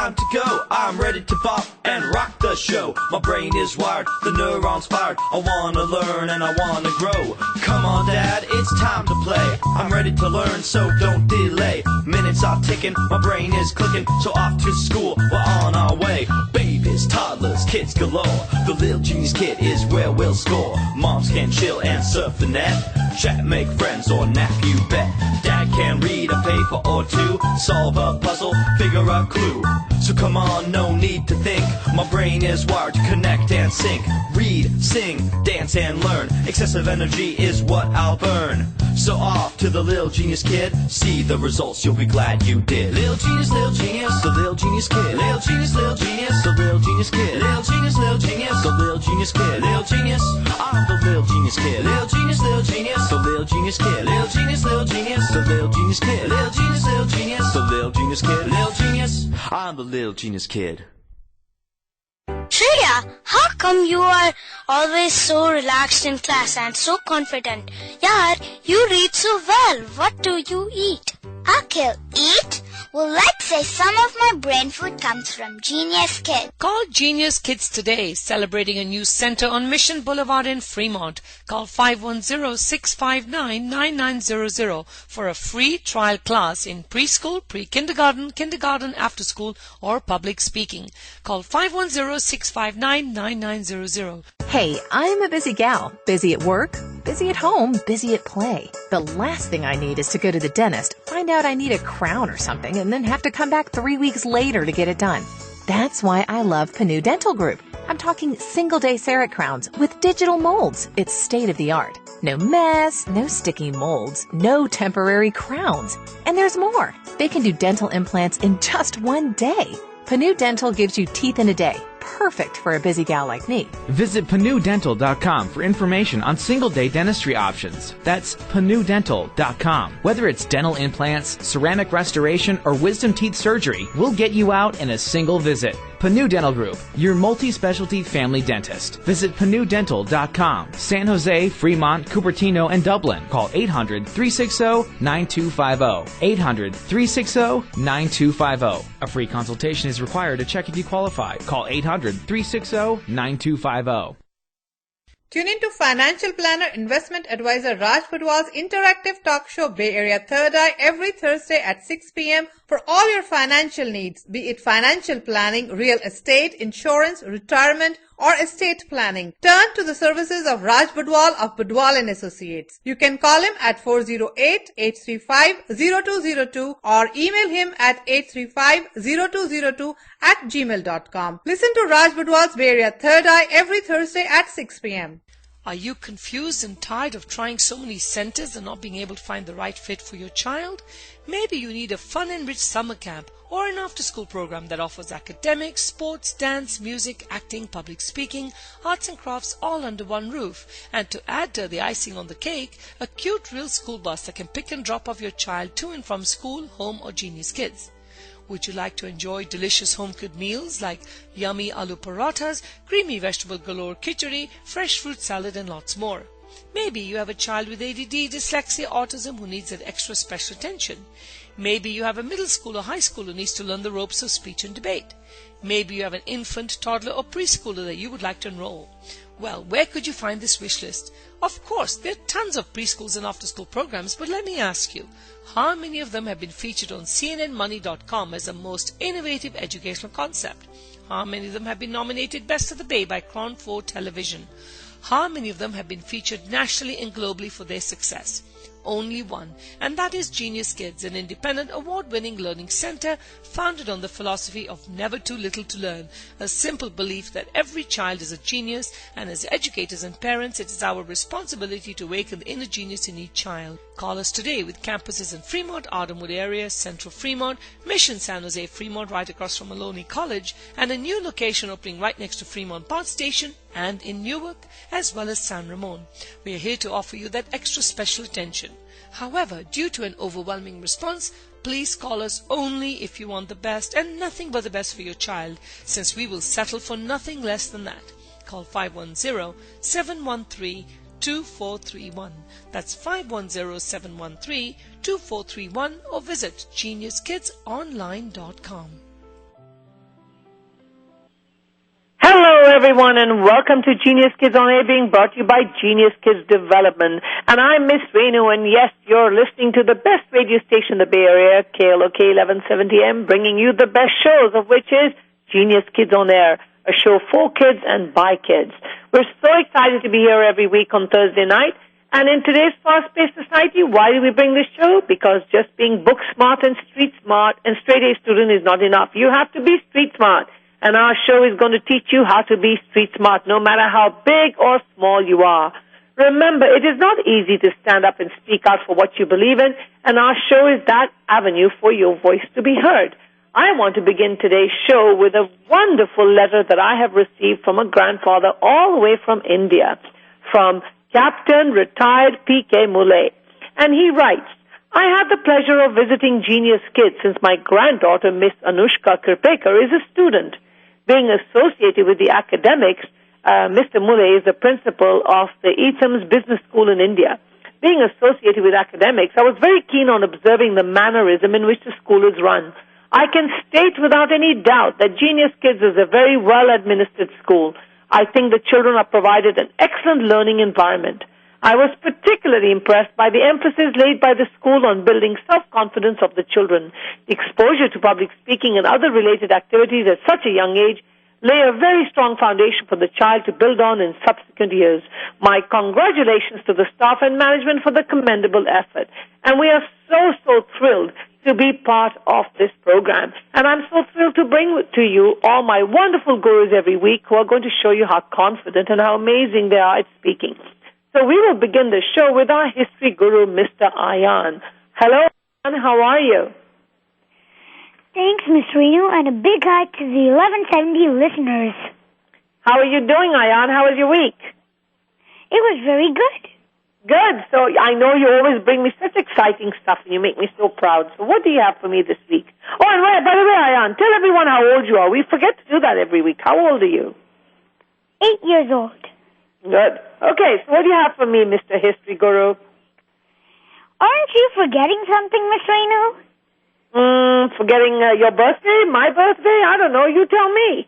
time to go. I'm ready to pop and rock the show. My brain is wired, the neurons fired. I wanna learn and I wanna grow. Come on, Dad, it's time to play. I'm ready to learn, so don't delay. Minutes are ticking, my brain is clicking. So off to school, we're on our way. Babies, toddlers, kids galore. The Little Genius Kid is where we'll score. Moms can chill and surf the net. Chat, make friends, or nap, you bet. Dad can read a paper or two. Solve a puzzle, figure a clue. So come on, no need to think. My brain is wired to connect and sync. Read, sing, dance and learn. Excessive energy is what I'll burn. So off to the Little Genius Kid. See the results, you'll be glad you did. Little genius, the Little Genius Kid. Little genius, the Little Genius Kid. Little genius, the Little Genius Kid. Little genius, I'm the Little Genius Kid. Little genius, the Little Genius Kid. Little genius, the Little Genius Kid. Little genius, the Little Genius Kid. Little genius, I'm the Little Genius Kid. Shreya, how come you are always so relaxed in class and so confident? Yaar, you read so well. What do you eat? Akhil, eat? Well, let's say some of my brain food comes from Genius Kids. Call Genius Kids today, celebrating a new center on Mission Boulevard in Fremont. Call 510-659-9900 for a free trial class in preschool, pre-kindergarten, kindergarten, after school, or public speaking. Call 510-659-9900. Hey, I'm a busy gal. Busy at work, busy at home, busy at play. The last thing I need is to go to the dentist, find out I need a crown or something, and then have to come back 3 weeks later to get it done. That's why I love Panu Dental Group. I'm talking single-day CEREC crowns with digital molds. It's state-of-the-art. No mess, no sticky molds, no temporary crowns. And there's more. They can do dental implants in just 1 day. Panu Dental gives you teeth in a day. Perfect for a busy gal like me. Visit PanuDental.com for information on single-day dentistry options. That's PanuDental.com. Whether it's dental implants, ceramic restoration, or wisdom teeth surgery, we'll get you out in a single visit. Panu Dental Group, your multi-specialty family dentist. Visit PanuDental.com. San Jose, Fremont, Cupertino, and Dublin. Call 800-360-9250. 800-360-9250. A free consultation is required to check if you qualify. Call 800-360-9250. Tune in to financial planner, investment advisor Raj Budwal's interactive talk show Bay Area Third Eye every Thursday at 6 p.m. for all your financial needs, be it financial planning, real estate, insurance, retirement, or estate planning. Turn to the services of Raj Budwal of Budwal & Associates. You can call him at 408-835-0202 or email him at 835-0202@gmail.com. Listen to Raj Budwal's Bay Area Third Eye every Thursday at 6 p.m. Are you confused and tired of trying so many centers and not being able to find the right fit for your child? Maybe you need a fun-enriched summer camp or an after-school program that offers academics, sports, dance, music, acting, public speaking, arts and crafts all under one roof. And to add to the icing on the cake, a cute real school bus that can pick and drop off your child to and from school, home, or Genius Kids. Would you like to enjoy delicious home-cooked meals like yummy aloo parathas, creamy vegetable galore khichdi, fresh fruit salad, and lots more? Maybe you have a child with ADD, dyslexia, autism who needs that extra special attention. Maybe you have a middle school or high schooler who needs to learn the ropes of speech and debate. Maybe you have an infant, toddler, or preschooler that you would like to enroll. Well, where could you find this wish list? Of course, there are tons of preschools and after-school programs, but let me ask you, how many of them have been featured on CNNmoney.com as the most innovative educational concept? How many of them have been nominated Best of the Bay by Crown 4 Television? How many of them have been featured nationally and globally for their success? Only one, and that is Genius Kids, an independent award-winning learning center founded on the philosophy of never too little to learn, a simple belief that every child is a genius, and as educators and parents it is our responsibility to awaken the inner genius in each child. Call us today with campuses in Fremont, Ardenwood area, Central Fremont, Mission San Jose, Fremont right across from Maloney College, and a new location opening right next to Fremont Park Station and in Newark as well as San Ramon. We are here to offer you that extra special attention. However, due to an overwhelming response, please call us only if you want the best and nothing but the best for your child, since we will settle for nothing less than that. Call 510-713-2431. That's 510-713-2431 or visit geniuskidsonline.com. everyone, and welcome to Genius Kids on Air, being brought to you by Genius Kids Development. And I'm Miss Renu, and yes, you're listening to the best radio station in the Bay Area, KLOK 1170M, bringing you the best shows, of which is Genius Kids on Air, a show for kids and by kids. We're so excited to be here every week on Thursday night. And in today's fast-paced society, why do we bring this show? Because just being book smart and street smart and straight-A student is not enough. You have to be street smart. And our show is going to teach you how to be street smart, no matter how big or small you are. Remember, it is not easy to stand up and speak out for what you believe in, and our show is that avenue for your voice to be heard. I want to begin today's show with a wonderful letter that I have received from a grandfather all the way from India, from Captain Retired P.K. Muley. And he writes, I had the pleasure of visiting Genius Kids since my granddaughter, Miss Anushka Kirpekar, is a student. Being associated with the academics, Mr. Muley is the principal of the Ethams Business School in India. Being associated with academics, I was very keen on observing the mannerism in which the school is run. I can state without any doubt that Genius Kids is a very well-administered school. I think the children are provided an excellent learning environment. I was particularly impressed by the emphasis laid by the school on building self-confidence of the children. The exposure to public speaking and other related activities at such a young age lay a very strong foundation for the child to build on in subsequent years. My congratulations to the staff and management for the commendable effort. And we are so thrilled to be part of this program. And I'm so thrilled to bring to you all my wonderful gurus every week who are going to show you how confident and how amazing they are at speaking. So we will begin the show with our history guru, Mr. Ayan. Hello, Ayan. How are you? Thanks, Miss Renu, and a big hi to the 1170 listeners. How are you doing, Ayan? How was your week? It was very good. Good. So I know you always bring me such exciting stuff, and you make me so proud. So what do you have for me this week? Oh, and by the way, Ayan, tell everyone how old you are. We forget to do that every week. How old are you? 8 years old. Good. Okay, so what do you have for me, Mr. History Guru? Aren't you forgetting something, Miss Renu? Forgetting your birthday? My birthday? I don't know. You tell me.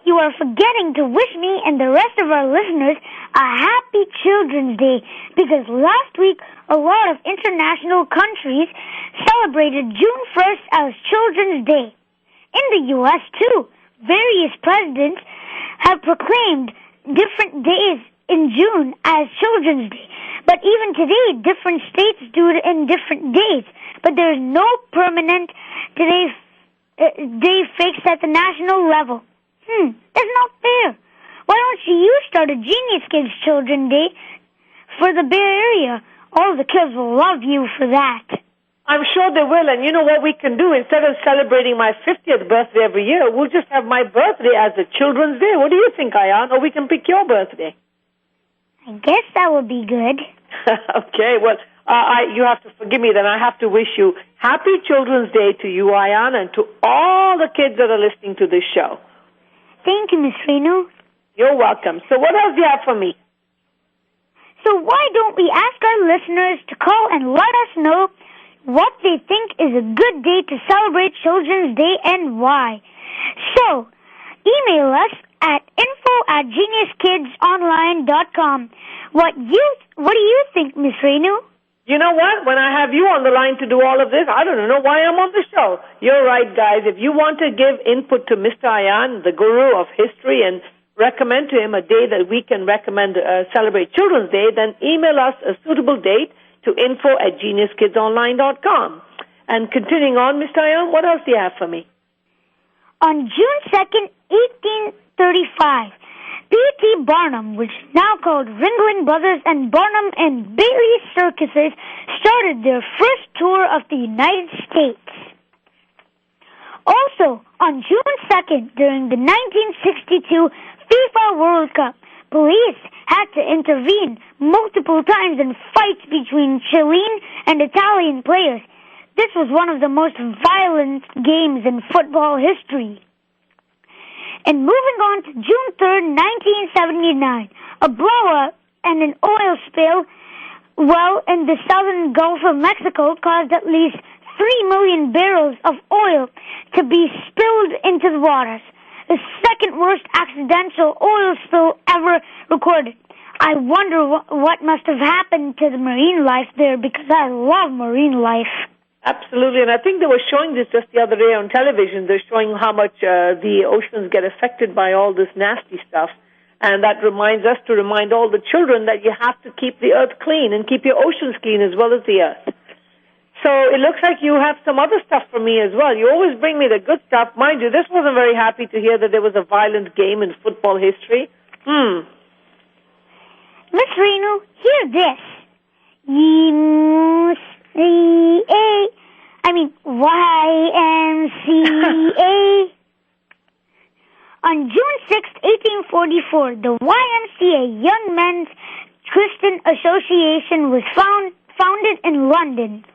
You are forgetting to wish me and the rest of our listeners a happy Children's Day, because last week a lot of international countries celebrated June 1st as Children's Day. In the U.S., too, various presidents have proclaimed different days in June as Children's Day. But even today, different states do it in different days. But there is no permanent day fixed at the national level. That's not fair. Why don't you start a Genius Kids Children's Day for the Bay Area? All the kids will love you for that. I'm sure they will, and you know what we can do? Instead of celebrating my 50th birthday every year, we'll just have my birthday as a Children's Day. What do you think, Ayan? Or we can pick your birthday. I guess that would be good. Okay, well, you have to forgive me, then I have to wish you Happy Children's Day to you, Ayan, and to all the kids that are listening to this show. Thank you, Miss Renu. You're welcome. So what else do you have for me? So why don't we ask our listeners to call and let us know what they think is a good day to celebrate Children's Day and why. So, email us at info@geniuskidsonline.com. What do you think, Miss Renu? You know what? When I have you on the line to do all of this, I don't know why I'm on the show. You're right, guys. If you want to give input to Mr. Ayan, the guru of history, and recommend to him a day that we can celebrate Children's Day, then email us a suitable date to info@geniuskidsonline.com. And continuing on, Mr. Ayan, what else do you have for me? On June 2nd, 1835, P.T. Barnum, which is now called Ringling Brothers and Barnum and Bailey Circuses, started their first tour of the United States. Also, on June 2nd, during the 1962 FIFA World Cup, police had to intervene multiple times in fights between Chilean and Italian players. This was one of the most violent games in football history. And moving on to June 3rd, 1979, a blowout and an oil spill in the southern Gulf of Mexico caused at least 3 million barrels of oil to be spilled into the waters. the second worst accidental oil spill ever recorded. I wonder what must have happened to the marine life there, because I love marine life. Absolutely, and I think they were showing this just the other day on television. They're showing how much the oceans get affected by all this nasty stuff. And that reminds us to remind all the children that you have to keep the earth clean and keep your oceans clean as well as the earth. So it looks like you have some other stuff for me as well. You always bring me the good stuff. Mind you, this wasn't very happy to hear that there was a violent game in football history. Miss Renu, hear this. YMCA. On June 6, 1844, the YMCA, Young Men's Christian Association, was founded in London.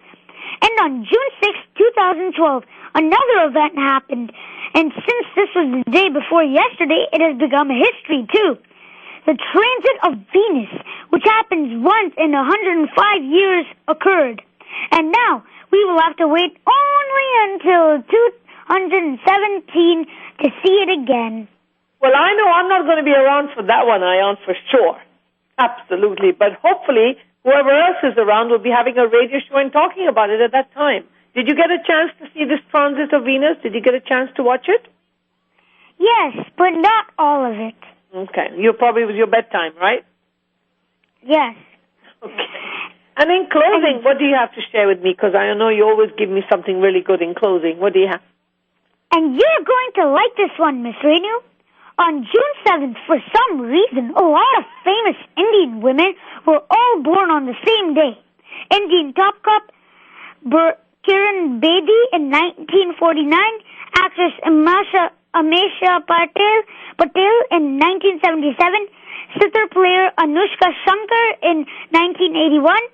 And on June 6, 2012, another event happened. And since this was the day before yesterday, it has become history too. The transit of Venus, which happens once in 105 years, occurred. And now we will have to wait only until 217 to see it again. Well, I know I'm not going to be around for that one, Ayan, for sure. Absolutely. But hopefully, whoever else is around will be having a radio show and talking about it at that time. Did you get a chance to see this transit of Venus? Did you get a chance to watch it? Yes, but not all of it. Okay. You probably was your bedtime, right? Yes. Okay. And in closing, what do you have to share with me? Because I know you always give me something really good in closing. What do you have? And you're going to like this one, Miss Renu. On June 7th, for some reason, a lot of famous Indian women were all born on the same day. Indian top cup, Kiran Bedi in 1949, actress Amisha Patel in 1977, sitar player Anushka Shankar in 1981.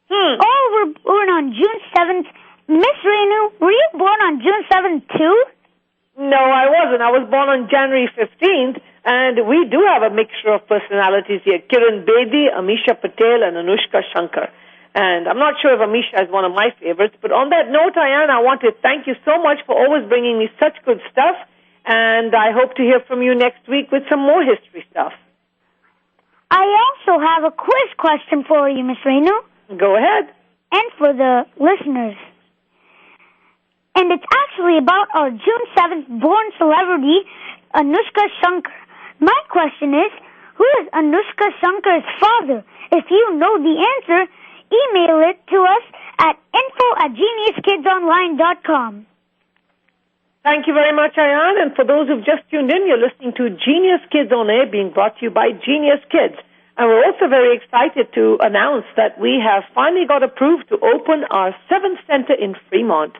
All were born on June 7th. Miss Renu, were you born on June 7th too? No, I wasn't. I was born on January 15th, and we do have a mixture of personalities here. Kiran Bedi, Amisha Patel, and Anushka Shankar. And I'm not sure if Amisha is one of my favorites, but on that note, Ayan, I want to thank you so much for always bringing me such good stuff, and I hope to hear from you next week with some more history stuff. I also have a quiz question for you, Miss Renu. Go ahead. And for the listeners. And it's actually about our June 7th born celebrity, Anushka Shankar. My question is, who is Anushka Shankar's father? If you know the answer, email it to us at info@geniuskidsonline.com. Thank you very much, Ayan. And for those who've just tuned in, you're listening to Genius Kids on Air, being brought to you by Genius Kids. And we're also very excited to announce that we have finally got approved to open our 7th center in Fremont.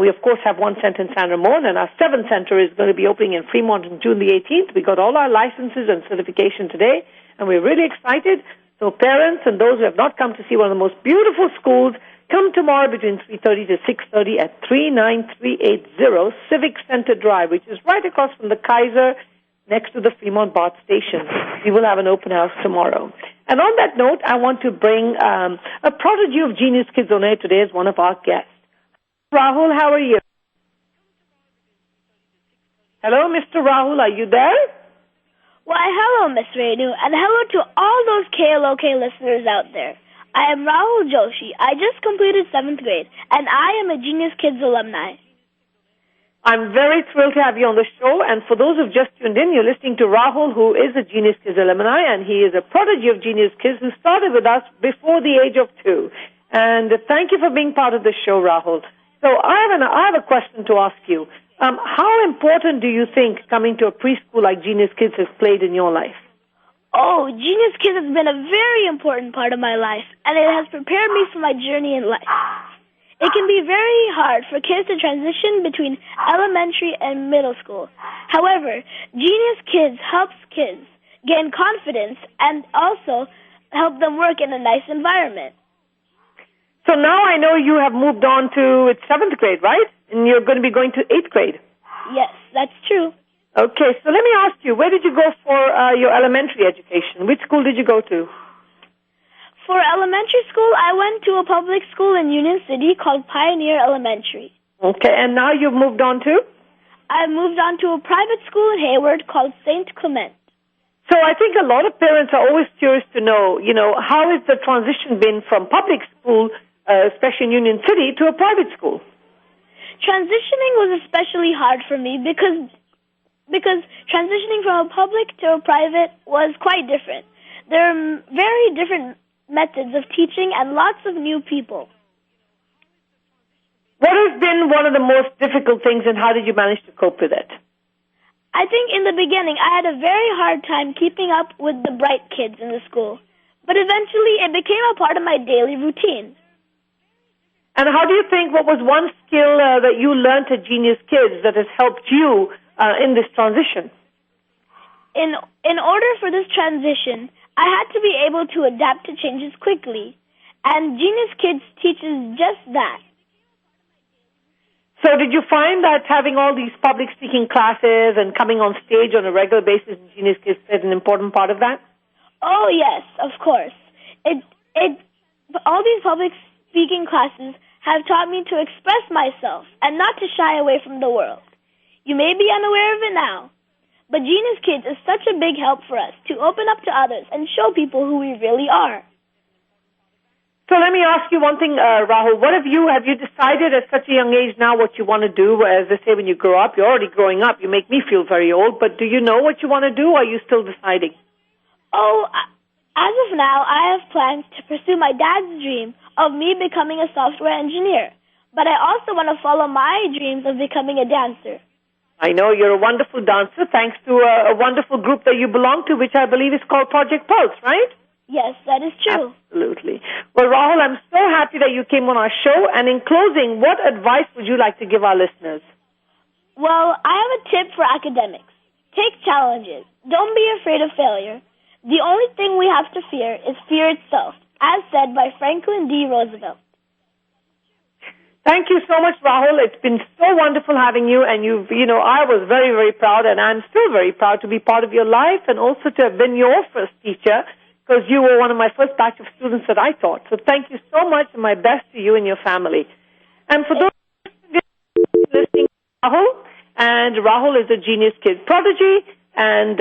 We, of course, have one center in San Ramon, and our 7th center is going to be opening in Fremont on June the 18th. We got all our licenses and certification today, and we're really excited. So parents and those who have not come to see one of the most beautiful schools, come tomorrow between 3:30 to 6:30 at 39380 Civic Center Drive, which is right across from the Kaiser, next to the Fremont BART station. We will have an open house tomorrow. And on that note, I want to bring a prodigy of Genius Kids on Air today as one of our guests. Rahul, how are you? Hello, Mr. Rahul, are you there? Why, hello, Miss Renu, and hello to all those KLOK listeners out there. I am Rahul Joshi. I just completed 7th grade, and I am a Genius Kids alumni. I'm very thrilled to have you on the show, and for those who've just tuned in, you're listening to Rahul, who is a Genius Kids alumni, and he is a prodigy of Genius Kids who started with us before the age of 2. And thank you for being part of the show, Rahul. So I have a question to ask you. How important do you think coming to a preschool like Genius Kids has played in your life? Oh, Genius Kids has been a very important part of my life, and it has prepared me for my journey in life. It can be very hard for kids to transition between elementary and middle school. However, Genius Kids helps kids gain confidence and also help them work in a nice environment. So now I know you have moved on to 7th grade, right? And you're going to be going to 8th grade. Yes, that's true. Okay, so let me ask you, where did you go for your elementary education? Which school did you go to? For elementary school, I went to a public school in Union City called Pioneer Elementary. Okay, and now you've moved on to? I moved on to a private school in Hayward called St. Clement. So I think a lot of parents are always curious to know, how has the transition been from public school, especially in Union City, to a private school? Transitioning was especially hard for me because transitioning from a public to a private was quite different. There are very different methods of teaching and lots of new people. What has been one of the most difficult things, and how did you manage to cope with it? I think in the beginning I had a very hard time keeping up with the bright kids in the school, but eventually it became a part of my daily routine. And how do you think, what was one skill that you learned at Genius Kids that has helped you in this transition? In order for this transition, I had to be able to adapt to changes quickly, and Genius Kids teaches just that. So did you find that having all these public speaking classes and coming on stage on a regular basis in Genius Kids is an important part of that? Oh, yes, of course. All these public speaking classes have taught me to express myself and not to shy away from the world. You may be unaware of it now, but Genius Kids is such a big help for us to open up to others and show people who we really are. So let me ask you one thing, Rahul. Have you decided at such a young age now what you want to do? As they say, when you grow up, you're already growing up. You make me feel very old, but do you know what you want to do, or are you still deciding? Oh, as of now, I have plans to pursue my dad's dream of me becoming a software engineer, but I also want to follow my dreams of becoming a dancer. I know you're a wonderful dancer, thanks to a wonderful group that you belong to, which I believe is called Project Pulse, right? Yes, that is true. Absolutely. Well, Rahul, I'm so happy that you came on our show. And in closing, what advice would you like to give our listeners? Well, I have a tip for academics. Take challenges. Don't be afraid of failure. The only thing we have to fear is fear itself, as said by Franklin D. Roosevelt. Thank you so much, Rahul. It's been so wonderful having you. And I was very, very proud, and I'm still very proud to be part of your life and also to have been your first teacher, because you were one of my first batch of students that I taught. So thank you so much, and my best to you and your family. And for those listening, Rahul is a Genius Kids prodigy. And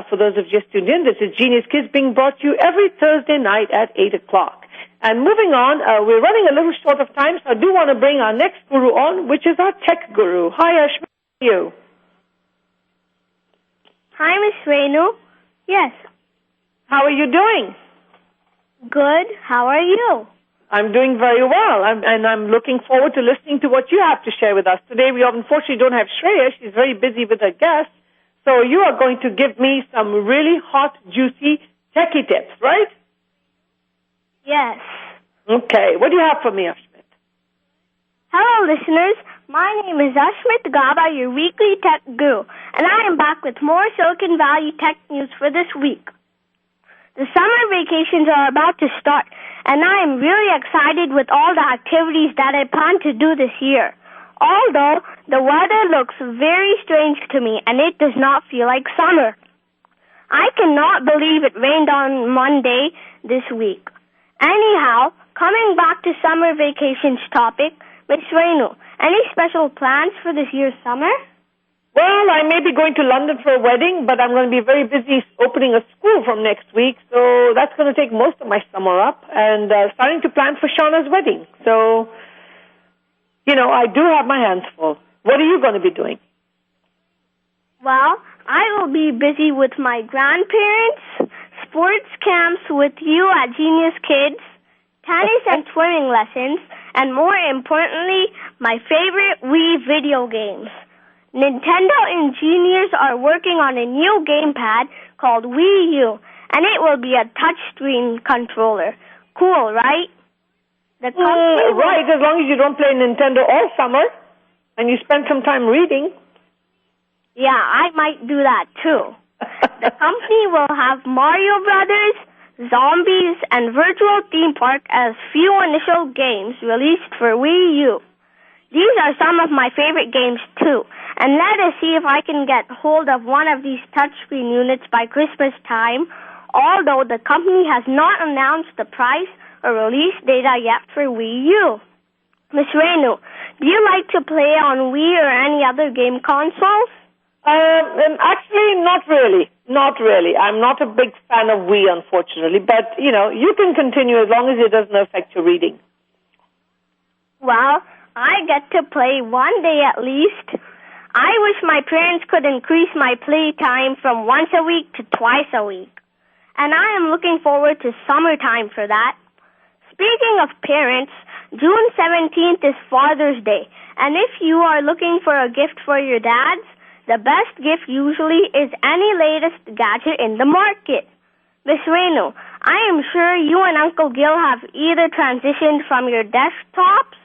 for those who have just tuned in, this is Genius Kids being brought to you every Thursday night at 8 o'clock. And moving on, we're running a little short of time, so I do want to bring our next guru on, which is our tech guru. Hi, Ashmi. How are you? Hi, Miss Renu. Yes. How are you doing? Good. How are you? I'm doing very well, and I'm looking forward to listening to what you have to share with us. Today, we unfortunately don't have Shreya. She's very busy with her guests. So you are going to give me some really hot, juicy techie tips, right? Yes. Okay. What do you have for me, Ashmit? Hello, listeners. My name is Ashmit Gaba, your weekly tech guru, and I am back with more Silicon Valley tech news for this week. The summer vacations are about to start, and I am really excited with all the activities that I plan to do this year. Although the weather looks very strange to me, and it does not feel like summer. I cannot believe it rained on Monday this week. Anyhow, coming back to summer vacations topic, Miss Renu, any special plans for this year's summer? Well, I may be going to London for a wedding, but I'm going to be very busy opening a school from next week, so that's going to take most of my summer up, and starting to plan for Shauna's wedding. So, I do have my hands full. What are you going to be doing? Well, I will be busy with my grandparents, sports camps with you at Genius Kids, tennis and swimming lessons, and more importantly, my favorite Wii video games. Nintendo engineers are working on a new gamepad called Wii U, and it will be a touchscreen controller. Cool, right? Right, as long as you don't play Nintendo all summer and you spend some time reading. Yeah, I might do that too. The company will have Mario Brothers, Zombies, and Virtual Theme Park as few initial games released for Wii U. These are some of my favorite games too, and let us see if I can get hold of one of these touchscreen units by Christmas time, although the company has not announced the price or release data yet for Wii U. Miss Renu, do you like to play on Wii or any other game consoles? Actually, not really. Not really. I'm not a big fan of Wii, unfortunately. But, you can continue as long as it doesn't affect your reading. Well, I get to play one day at least. I wish my parents could increase my play time from once a week to twice a week. And I am looking forward to summertime for that. Speaking of parents, June 17th is Father's Day. And if you are looking for a gift for your dads, the best gift usually is any latest gadget in the market. Miss Renu, I am sure you and Uncle Gil have either transitioned from your desktops,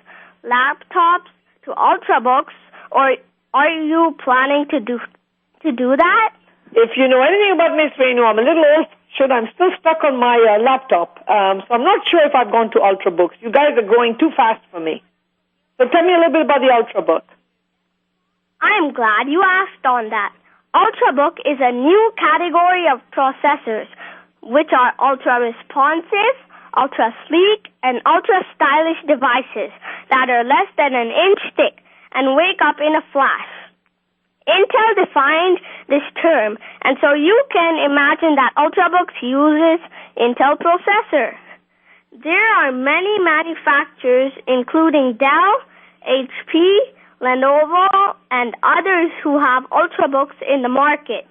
laptops, to Ultrabooks, or are you planning to do that? If you know anything about Miss Renu, I'm a little old-fashioned. I'm still stuck on my laptop, so I'm not sure if I've gone to Ultrabooks. You guys are going too fast for me. So tell me a little bit about the Ultrabook. I am glad you asked on that. Ultrabook is a new category of processors, which are ultra-responsive, ultra-sleek, and ultra-stylish devices that are less than an inch thick and wake up in a flash. Intel defined this term, and so you can imagine that Ultrabooks uses Intel processor. There are many manufacturers, including Dell, HP, Lenovo, and others who have Ultrabooks in the market.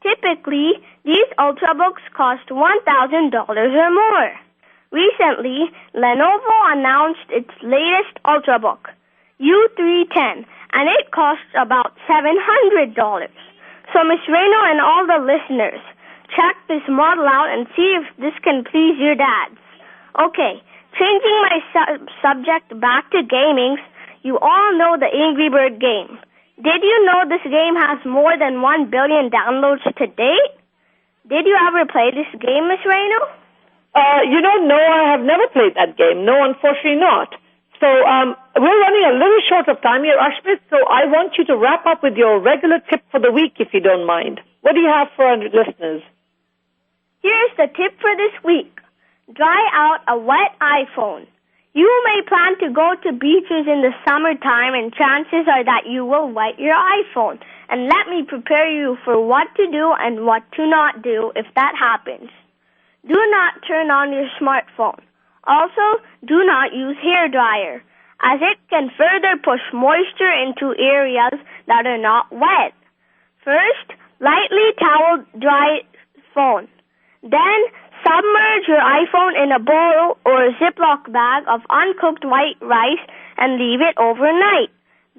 Typically, these Ultrabooks cost $1,000 or more. Recently, Lenovo announced its latest Ultrabook, U310, and it costs about $700. So, Miss Reno and all the listeners, check this model out and see if this can please your dads. Okay, changing my subject back to gaming, you all know the Angry Bird game. Did you know this game has more than 1 billion downloads to date? Did you ever play this game, Miss Reno? No, I have never played that game. No, unfortunately not. So we're running a little short of time here, Ashmit, so I want you to wrap up with your regular tip for the week, if you don't mind. What do you have for our listeners? Here's the tip for this week. Dry out a wet iPhone. You may plan to go to beaches in the summertime, and chances are that you will wet your iPhone. And let me prepare you for what to do and what to not do if that happens. Do not turn on your smartphone. Also, do not use hair dryer, as it can further push moisture into areas that are not wet. First, lightly towel dry phone. Then, submerge your iPhone in a bowl or a Ziploc bag of uncooked white rice and leave it overnight.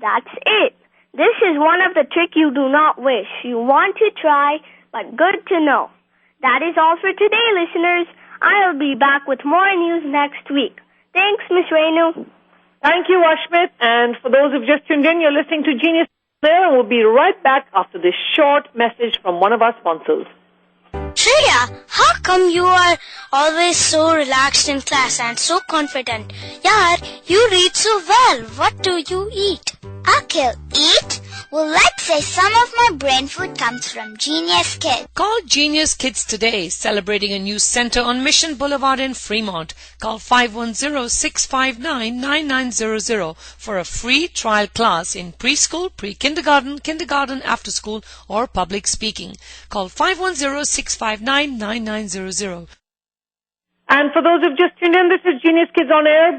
That's it. This is one of the tricks you do not wish. You want to try, but good to know. That is all for today, listeners. I'll be back with more news next week. Thanks, Miss Renu. Thank you, Ashmit. And for those who've just tuned in, you're listening to Genius there, and we'll be right back after this short message from one of our sponsors. Shreya, how come you are always so relaxed in class and so confident? Yaar, you read so well. What do you eat? Akhil, eat? Well, let's say some of my brain food comes from Genius Kids. Call Genius Kids today, celebrating a new center on Mission Boulevard in Fremont. Call 510-659-9900 for a free trial class in preschool, pre-kindergarten, kindergarten, after school, or public speaking. Call 510-659-9900. And for those who've just tuned in, this is Genius Kids on Air,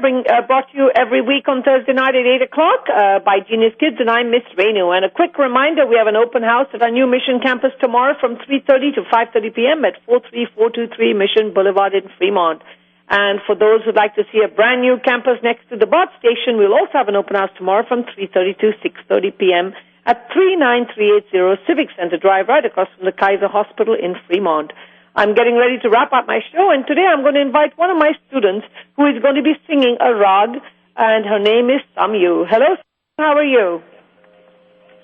brought to you every week on Thursday night at 8 o'clock by Genius Kids, and I'm Miss Renu. And a quick reminder, we have an open house at our new Mission campus tomorrow from 3:30 to 5:30 p.m. at 43423 Mission Boulevard in Fremont. And for those who'd like to see a brand new campus next to the BOT station, we'll also have an open house tomorrow from 3:30 to 6:30 p.m. at 39380 Civic Center Drive, right across from the Kaiser Hospital in Fremont. I'm getting ready to wrap up my show, and today I'm going to invite one of my students who is going to be singing a rag, and her name is Samyu. Hello, how are you?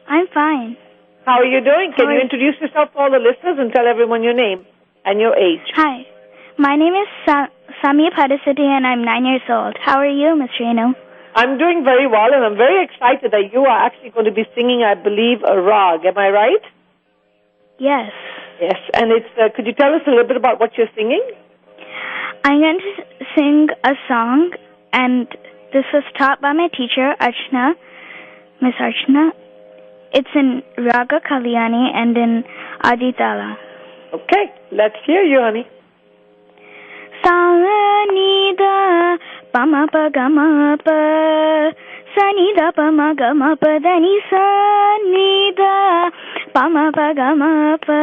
I'm fine. How are you doing? Can you introduce yourself to all the listeners and tell everyone your name and your age? Hi. My name is Samya Padasati, and I'm 9 years old. How are you, Ms. Renu? I'm doing very well, and I'm very excited that you are actually going to be singing, I believe, a rag. Am I right? Yes. Yes, and it's. Could you tell us a little bit about what you're singing? I'm going to sing a song, and This was taught by my teacher, Archana, Miss Archana. It's in Raga Kalyani and in Aditala. Okay, let's hear you, honey. Sa-ni-da, pa-ma-pa-ga-ma-pa. Sa-ni-da, pa-ma-ga-ma-pa, da-ni, sa-ni-da, pa-ma-pa-ga-ma-pa.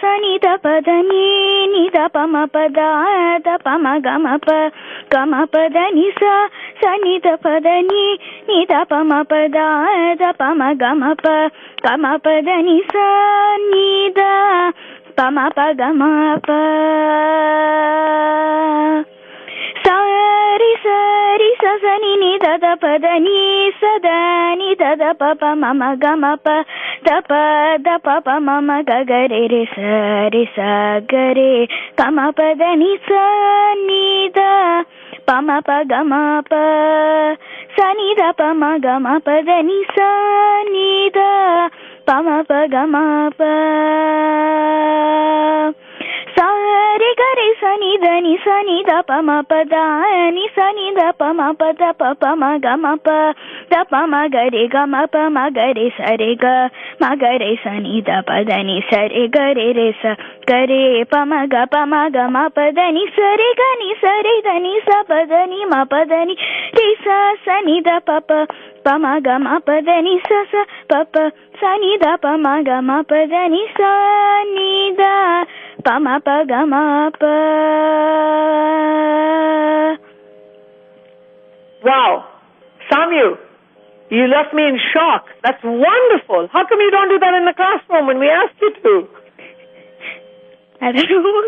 Sa-ni-da-pa-da-ni, ni-da-pa-ma-pa-da, da-pa-ma-ga-ma-pa, ga-ma-pa-da-ni-sa. Sa-ni-da-pa-da-ni, ni-da-pa-ma-pa-da, da-pa-ma-ga-ma-pa, ga-ma-pa-da-ni-sa, ni-da, pa-ma-pa-ga-ma-pa. Sa-ri-sa-ri-sa-sa-ni-ni-da-da-pa-da-ni, sa-da-ni-da-da-pa-pa-ma-ma-ga-ma-pa, da-pa-da-pa-pa-ma-ma-ga-ga-re-re-sa-re-sa-ga-re, ga-ma-pa-da-ni-sa, ni-da, pa-ma-pa-ga-ma-pa, sa-ni-da-pa-ma-ga-ma-pa-da-ni-sa, ni-da, pa-ma-pa-ga-ma-pa. Sa-re-ga-re-sa-ni-da-ni-sa-ni-da-pa-ma-pa-da-ni, sa-ni-da-pa-ma-pa-da-pa-pa-ma-ga-ma-pa, da-pa-ma-ga-re-ga-ma-pa-ma-ga-re-sa-re-ga, ma-ga-re-sa-ni-da-pa-da-ni-sa-re-ga-ni-sa-re-ga-ni-sa-re-da-ni-sa-pa-da-ni-ma-pa-da-ni, re-sa-sa-ni-da-pa-pa, pa-ma-ga-ma-pa-da-ni-sa-sa-pa-pa, sa-ni-da-pa-ma-ga-ma-pa-da-ni-sa, ni-da, pa-ma-pa-ga-ma-pa. Wow. Samu, you left me in shock. That's wonderful. How come you don't do that in the classroom when we ask you to? I don't know.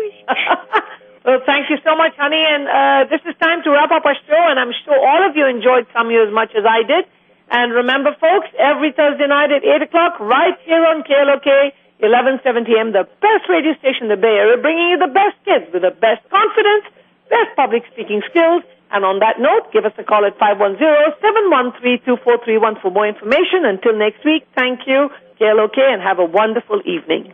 Well, thank you so much, honey. And this is time to wrap up our show, and I'm sure all of you enjoyed Samu as much as I did. And remember, folks, every Thursday night at 8 o'clock, right here on KLOK, 1170 AM, the best radio station in the Bay Area, bringing you the best kids with the best confidence, best public speaking skills. And on that note, give us a call at 510-713-2431 for more information. Until next week, thank you, KLOK, and have a wonderful evening.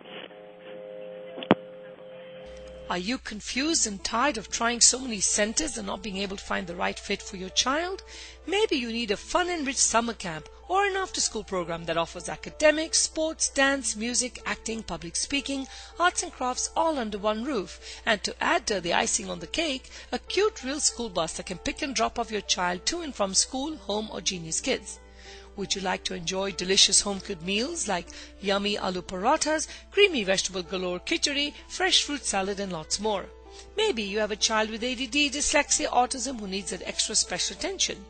Are you confused and tired of trying so many centers and not being able to find the right fit for your child? Maybe you need a fun-enriched summer camp or an after-school program that offers academics, sports, dance, music, acting, public speaking, arts and crafts all under one roof. And to add to the icing on the cake, a cute real school bus that can pick and drop off your child to and from school, home or Genius Kids. Would you like to enjoy delicious home-cooked meals like yummy aloo parathas, creamy vegetable galore khichdi, fresh fruit salad and lots more? Maybe you have a child with ADD, dyslexia, autism who needs that extra special attention.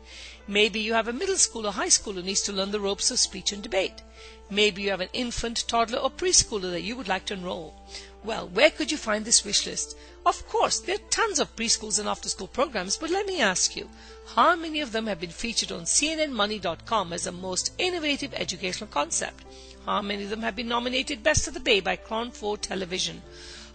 Maybe you have a middle school or high school who needs to learn the ropes of speech and debate. Maybe you have an infant, toddler or preschooler that you would like to enroll. Well, where could you find this wish list? Of course, there are tons of preschools and after-school programs, but let me ask you, how many of them have been featured on CNNmoney.com as the most innovative educational concept? How many of them have been nominated Best of the Bay by Crown 4 Television?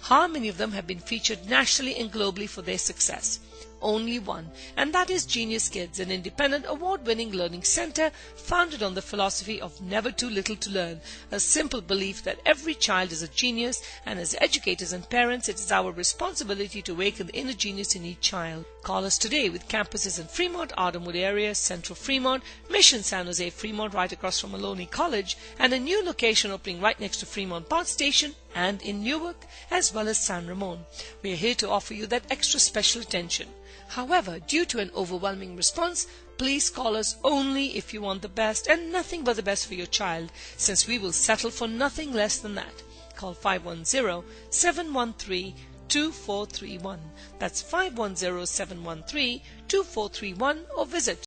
How many of them have been featured nationally and globally for their success? Only one, and that is Genius Kids, an independent award-winning learning center founded on the philosophy of never too little to learn, a simple belief that every child is a genius, and as educators and parents it is our responsibility to awaken the inner genius in each child. Call us today with campuses in Fremont, Ardenwood area, Central Fremont, Mission San Jose, Fremont right across from Maloney College, and a new location opening right next to Fremont Park Station and in Newark as well as San Ramon. We are here to offer you that extra special attention. However, due to an overwhelming response, please call us only if you want the best and nothing but the best for your child, since we will settle for nothing less than that. Call 510-713-2431. That's 510-713-2431 or visit